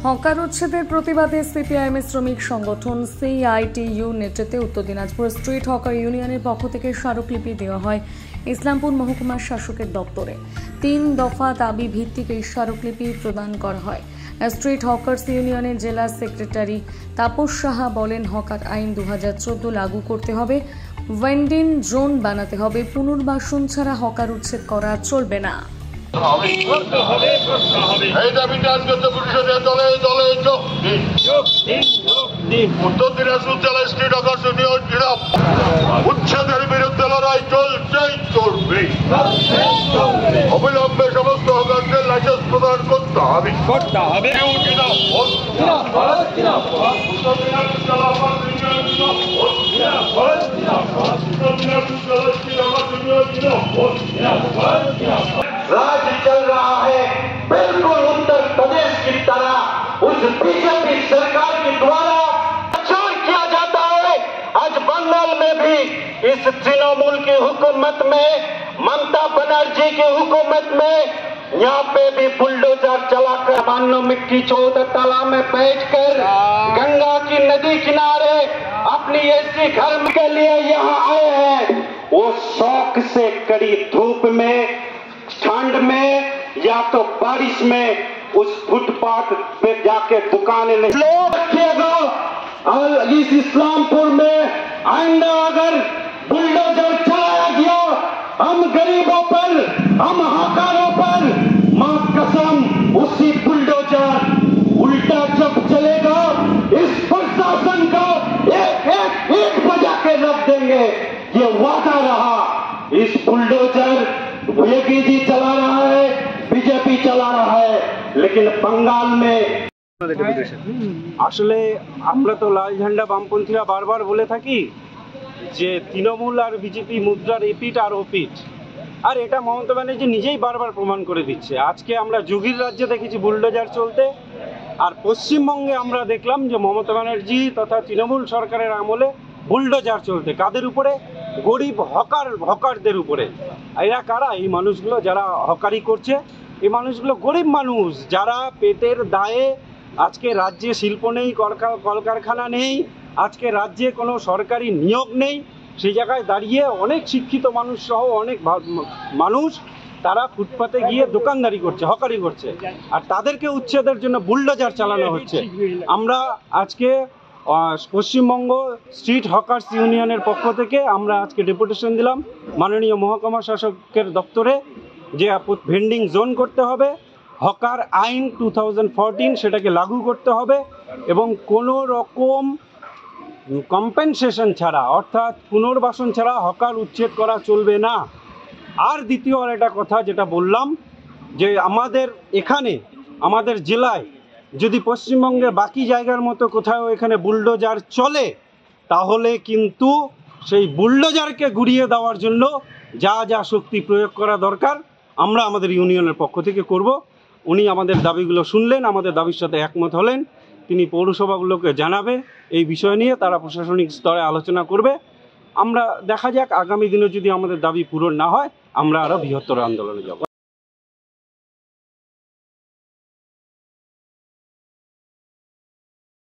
Hawker উচ্ছেদের প্রতিবাদে CPIM শ্রমিক সংগঠন সিআইটিইউ নেতৃত্বে উত্তর দিনাজপুর স্ট্রিট হকার ইউনিয়নের পক্ষ থেকে স্মারকলিপি দেওয়া হয় ইসলামপুর মহকুমার শাসকের দপ্তরে। 3 দফা দাবি ভিত্তিক এই স্মারকলিপি প্রদান করা হয়। স্ট্রিট হকার্স ইউনিয়নের জেলা সেক্রেটারি তাপস সাহা বলেন, হকার আইন 2014 লাগু করতে হবে, ওয়েন্ডিং জোন বানাতে হবে, পুনর্বাসন ছাড়া হকার উচ্ছেদ করা চলবে না। উত্তর দিনাজপুর জেলা স্ট্রিট হকার্স ইউনিয়ন উচ্ছেদের বিরুদ্ধে লড়াই চলছেই চলবে। অবিলম্বে সমস্ত হকারদের লাইসেন্স প্রদান করতে হবে। राज चल रहा है बिल्कुल उत्तर प्रदेश की तरह उस बीजेपी सरकार के द्वारा प्रचार किया जाता है। आज बंगाल में भी इस तृणमूल की हुकूमत में, ममता बनर्जी की हुकूमत में यहाँ पे भी बुलडोजर चलाकर मानो मिट्टी 14 तालाब में बैठकर गंगा की नदी किनारे अपनी ऐसी घर के लिए यहाँ आए हैं। वो शौक से कड़ी धूप में, ठंड में या तो बारिश में उस फुटपाथ पे जाके दुकानें नहीं लोग रखिएगा। और इस इस्लामपुर में आइंदा अगर बुलडोजर चलाया गया, हम गरीबों पर, हम हकारों पर मां कसम उसी बुलडोजर उल्टा जब चलेगा इस प्रशासन को एक बजा के रख देंगे। ये वादा रहा। इस बुलडोजर बीजेपी चला रहा है, बीजेपी चला रहा है, लेकिन बंगाल में আসলে আমরা তো লাল ঝান্ডা বামপন্থীরা বারবার বলে থাকি যে তৃণমূল আর বিজেপি মুদ্রার এপিঠ আর ওপিঠ, আর এটা মমতা ব্যানার্জি নিজেই বারবার প্রমাণ করে দিচ্ছে। আজকে আমরা যোগীর রাজ্যে দেখেছি বুলডোজার চলতে, আর পশ্চিমবঙ্গে আমরা দেখলাম যে মমতা ব্যানার্জি তথা তৃণমূল সরকারের আমলে বুলডোজার চলতে। কাদের উপরে? গরিব হকারদের উপরে। এরা কারা? এই মানুষগুলো যারা হকারি করছে, এই মানুষগুলো গরিব মানুষ যারা পেটের দায়ে, আজকে রাজ্যে শিল্প নেই, কলকারখানা নেই, আজকে রাজ্যে কোনো সরকারি নিয়োগ নেই, সেই জায়গায় দাঁড়িয়ে অনেক শিক্ষিত মানুষ সহ অনেক মানুষ তারা ফুটপাতে গিয়ে দোকানদারি করছে, হকারি করছে, আর তাদেরকে উচ্ছেদের জন্য বুলডোজার চালানো হচ্ছে। আমরা আজকে পশ্চিমবঙ্গ স্ট্রিট হকার্স ইউনিয়নের পক্ষ থেকে আমরা আজকে ডেপুটেশন দিলাম মাননীয় মহকুমা শাসকের দপ্তরে যে ভেন্ডিং জোন করতে হবে, হকার আইন 2014 সেটাকে লাগু করতে হবে, এবং কোনো রকম কম্পেনসেশন ছাড়া অর্থাৎ পুনর্বাসন ছাড়া হকার উচ্ছেদ করা চলবে না। আর দ্বিতীয় একটা কথা যেটা বললাম যে আমাদের এখানে, আমাদের জেলায় যদি পশ্চিমবঙ্গের বাকি জায়গার মতো কোথাও এখানে বুলডোজার চলে, তাহলে কিন্তু সেই বুলডোজারকে গুড়িয়ে দেওয়ার জন্য যা যা শক্তি প্রয়োগ করা দরকার আমরা আমাদের ইউনিয়নের পক্ষ থেকে করব। উনি আমাদের দাবিগুলো শুনলেন, আমাদের দাবির সাথে একমত হলেন, তিনি পৌরসভাগুলোকে জানাবে এই বিষয় নিয়ে, তারা প্রশাসনিক স্তরে আলোচনা করবে। আমরা দেখা যাক আগামী দিনে যদি আমাদের দাবি পূরণ না হয় আমরা আরও বৃহত্তর আন্দোলনে যাব।